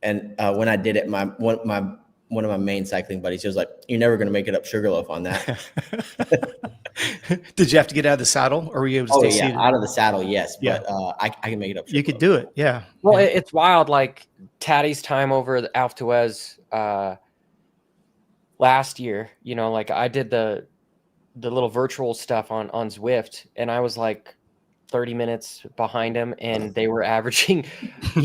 And when I did it, one of my main cycling buddies, he was like, "You're never going to make it up Sugarloaf on that." Did you have to get out of the saddle, or were you able to stay seated? Out of the saddle, yes. Yeah. But I can make it up Sugarloaf. You could do it, yeah. Well, it's wild. Like Taddy's time over the Alpe d'Huez last year, you know, like I did the little virtual stuff on Zwift, and I was like 30 minutes behind him, and he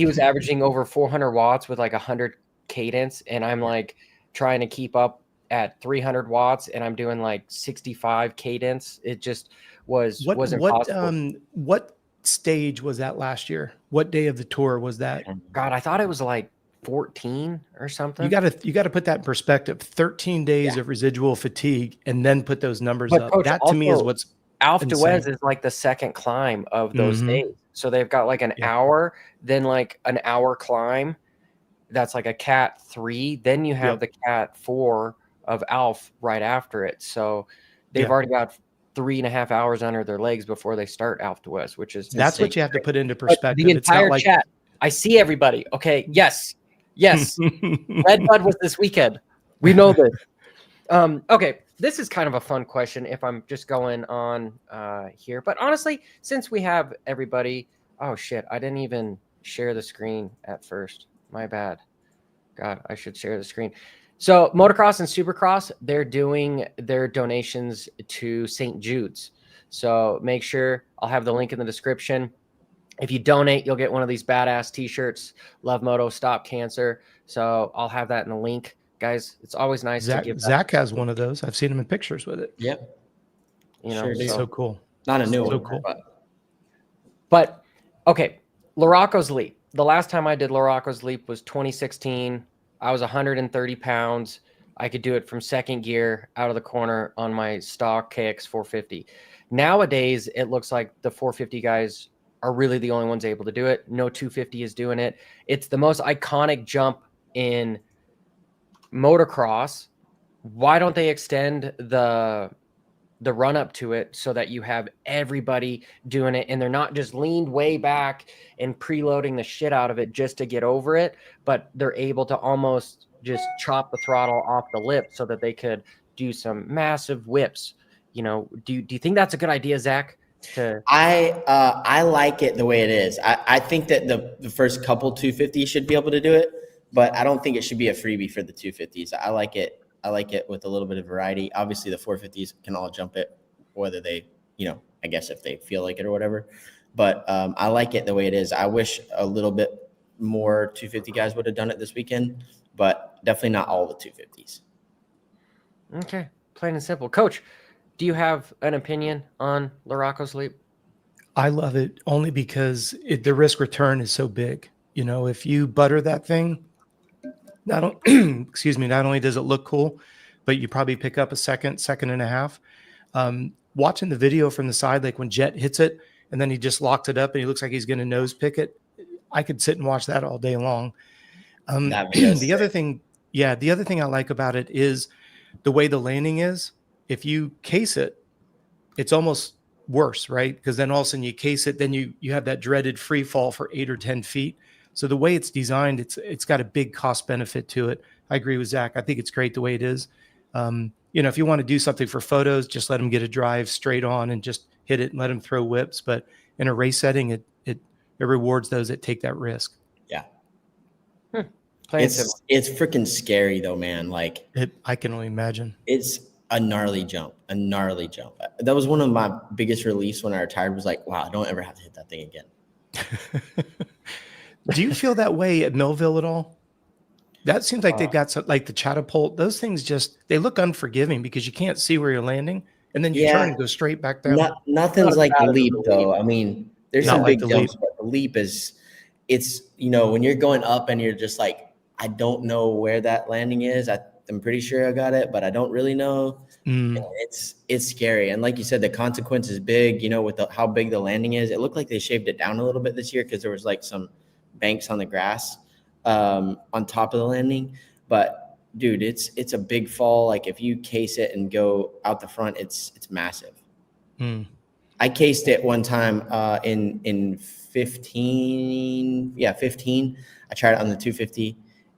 was averaging over 400 watts with like 100 cadence, and I'm like trying to keep up at 300 watts, and I'm doing like 65 cadence. It just was impossible. What stage was that last year? What day of the tour was that? God, I thought it was like 14 or something. You got to put that in perspective. 13 days of residual fatigue, and then put those numbers up. Coach, that to me is what's Alpe d'Huez is like the second climb of those days. So they've got like an hour, then like an hour climb. That's like a Cat 3. Then you have the Cat 4 of Alf right after it. So they've already got 3.5 hours under their legs before they start Alpe d'Huez, which is that's what you have to put into perspective. The entire chat. I see everybody. Okay. Yes. Red Bud was this weekend. We know this. Okay. This is kind of a fun question if I'm just going on here. But honestly, since we have everybody, oh shit, I didn't even share the screen at first. My bad. God, I should share the screen. So Motocross and Supercross, they're doing their donations to St. Jude's. So make sure I'll have the link in the description. If you donate, you'll get one of these badass t-shirts. Love Moto, Stop Cancer. So I'll have that in the link. Guys, it's always nice to give. Zach has one of those. I've seen him in pictures with it. Yep. You know, so cool. Not a new one. So cool. But okay, Larocco's Leap. The last time I did Larocco's Leap was 2016. I was 130 pounds. I could do it from second gear out of the corner on my stock KX 450. Nowadays, it looks like the 450 guys are really the only ones able to do it. No 250 is doing it. It's the most iconic jump in motocross. Why don't they extend the run up to it so that you have everybody doing it, and they're not just leaned way back and preloading the shit out of it just to get over it, but they're able to almost just chop the throttle off the lip so that they could do some massive whips. You know, do you think that's a good idea, Zach? I like it the way it is. I think that the first couple 250s should be able to do it, but I don't think it should be a freebie for the 250s. I like it with a little bit of variety. Obviously, the 450s can all jump it, whether they, I guess if they feel like it or whatever. But I like it the way it is. I wish a little bit more 250 guys would have done it this weekend, but definitely not all the 250s. Okay, plain and simple. Coach, do you have an opinion on Larocco's Leap? I love it only because the risk return is so big. You know, if you butter that thing, not only does it look cool, but you probably pick up a second and a half. Watching the video from the side, like when Jet hits it and then he just locks it up and he looks like he's going to nose pick it, I could sit and watch that all day long. The other thing I like about it is the way the landing is. If you case it, it's almost worse, right? Because then all of a sudden you case it, then you have that dreaded free fall for 8 or 10 feet. So the way it's designed, it's got a big cost benefit to it. I agree with Zach. I think it's great the way it is. If you want to do something for photos, just let them get a drive straight on and just hit it and let them throw whips. But in a race setting, it rewards those that take that risk. Yeah. It's freaking scary though, man. Like I can only imagine. It's a gnarly jump. That was one of my biggest reliefs when I retired, was like, wow, I don't ever have to hit that thing again. Do you feel that way at Millville at all? That seems like they've got some, like the catapult. Those things they look unforgiving because you can't see where you're landing, and then you turn and go straight back down. Nothing's like the leap, though. I mean, there's some big jumps, but the leap is, when you're going up and you're just like, I don't know where that landing is. I'm pretty sure I got it, but I don't really know. It's scary. And like you said, the consequence is big, with how big the landing is. It looked like they shaved it down a little bit this year because there was like some banks on the grass on top of the landing. But dude, it's a big fall. Like if you case it and go out the front, it's massive. I I cased it one time in 15. Yeah, 15. I tried it on the 250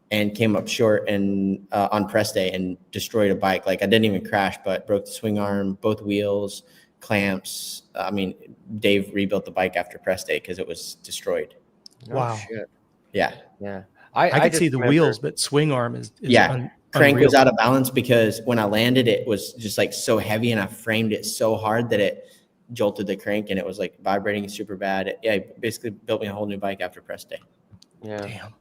and came up short and on press day and destroyed a bike. Like I didn't even crash, but broke the swing arm, both wheels, clamps. I mean, Dave rebuilt the bike after press day because it was destroyed. Wow. Shit. Yeah. Yeah. I could just see the remember- wheels, but swing arm is crank unreal. was out of balance because when I landed, it was just like so heavy and I framed it so hard that it jolted the crank and it was like vibrating super bad. It basically built me a whole new bike after press day. Yeah. Damn.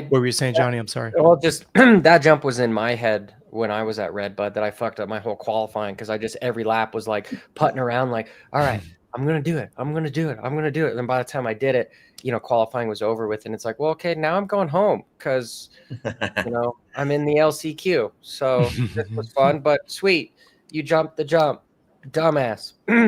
What were you saying, Johnny? I'm sorry. Well, just that jump was in my head when I was at Redbud that I fucked up my whole qualifying because I just every lap was like putting around like, all right, I'm gonna do it. I'm gonna do it. I'm gonna do it. And by the time I did it, qualifying was over with, and it's like, well, okay, now I'm going home because I'm in the LCQ. So this was fun, but sweet. You jumped the jump, dumbass.